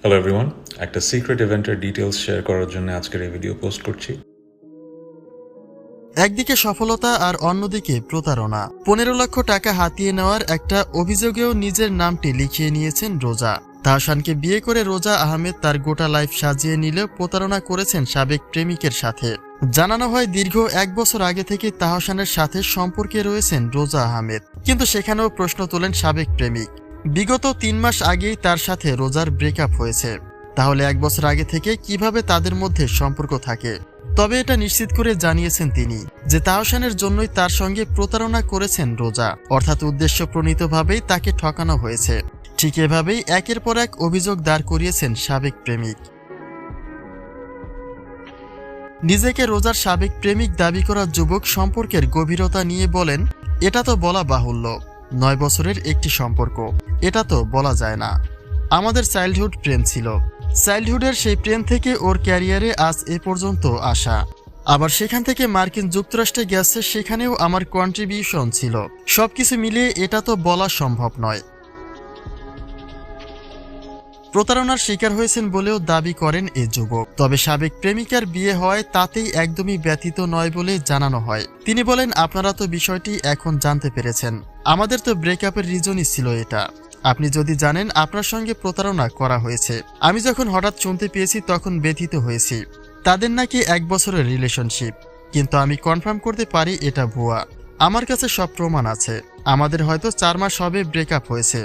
Hello everyone, একটা secret ইভেন্টের details share করার জন্য আজকের এই ভিডিও পোস্ট করছি। একদিকে সফলতা আর অন্যদিকে প্রতারণা। 15 লক্ষ টাকা হাতিয়ে নেওয়ার একটা অভিযোগেও নিজের নামটি লিখিয়ে নিয়েছেন রোজা। তাহসানকে বিয়ে করে রোজা আহমেদ তার গোটা লাইফ সাজিয়ে নিলেও প্রতারণা করেছেন সাবেক প্রেমিকের সাথে। জানানো হয় দীর্ঘ 1 বছর আগে থেকে তাহসানের সাথে সম্পর্কে রয়েছেন রোজা আহমেদ, কিন্তু সেখানেও প্রশ্ন তোলেন সাবেক প্রেমিক। বিগত 3 মাস আগেই তার সাথে রোজার ব্রেকআপ হয়েছে। তাহলে 1 বছর আগে থেকে কিভাবে তাদের মধ্যে সম্পর্ক থাকে? তবে এটা নিশ্চিত করে জানিয়েছেন তিনি যে তাহসানের জন্যই তার সঙ্গে প্রতারণা করেছেন রোজা, অর্থাৎ উদ্দেশ্যপ্রণীতভাবেই তাকে ঠকানো হয়েছে। ঠিক এভাবেই একের পর এক অভিযোগ দাঁড় করিয়েছেন সাবেক প্রেমিক। নিজেকে রোজার সাবেক প্রেমিক দাবি করা যুবক সম্পর্কের গভীরতা নিয়ে বলেন, এটা তো বলা বাহুল্য, 9 বছরের একটি সম্পর্ক, এটা তো বলা যায় না। আমাদের চাইল্ডহুড প্রেম ছিল, চাইল্ডহুডের সেই প্রেম থেকে ওর ক্যারিয়ারে আজ এ পর্যন্ত আসা। আবার সেখান থেকে মার্কিন যুক্তরাষ্ট্রে গেছে, সেখানেও আমার কন্ট্রিবিউশন ছিল। সবকিছু মিলিয়ে এটা তো বলা সম্ভব নয়। প্রতারণার শিকার হয়েছেন বলেও দাবি করেন এ যুবক। তবে সাবেক প্রেমিকার বিয়ে হওয়ায় তাতেই একদমই ব্যথিত নয় বলে জানানো হয়। তিনি বলেন, আপনারা তো বিষয়টি এখন জানতে পেরেছেন, আমাদের তো ব্রেকআপের রিজনই ছিল এটা। আপনি যদি জানেন আপনার সঙ্গে প্রতারণা করা হয়েছে, আমি যখন হঠাৎ শুনতে পেয়েছি তখন ব্যথিত হয়েছি। তাদের নাকি 1 বছরের রিলেশনশিপ, কিন্তু আমি কনফার্ম করতে পারি এটা ভুয়া। আমার কাছে সব প্রমাণ আছে। আমাদের হয়তো 4 মাস হবে ব্রেকআপ হয়েছে।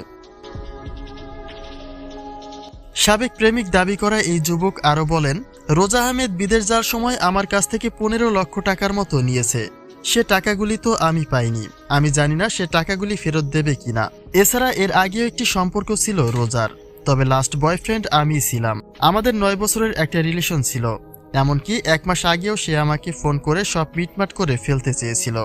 সাবেক প্রেমিক দাবি করা এই যুবক আরও বলেন, রোজা আহমেদ বিদেশ যাওয়ার সময় আমার কাছ থেকে 15 লক্ষ টাকার মতো নিয়েছে। সে টাকাগুলি তো আমি পাইনি, আমি জানি না সে টাকাগুলি ফেরত দেবে কিনা। এছাড়া এর আগেও একটি সম্পর্ক ছিল রোজার, তবে লাস্ট বয়ফ্রেন্ড আমিই ছিলাম। আমাদের 9 বছরের একটা রিলেশন ছিল, এমনকি 1 মাস আগেও সে আমাকে ফোন করে সব মিটমাট করে ফেলতে চেয়েছিল।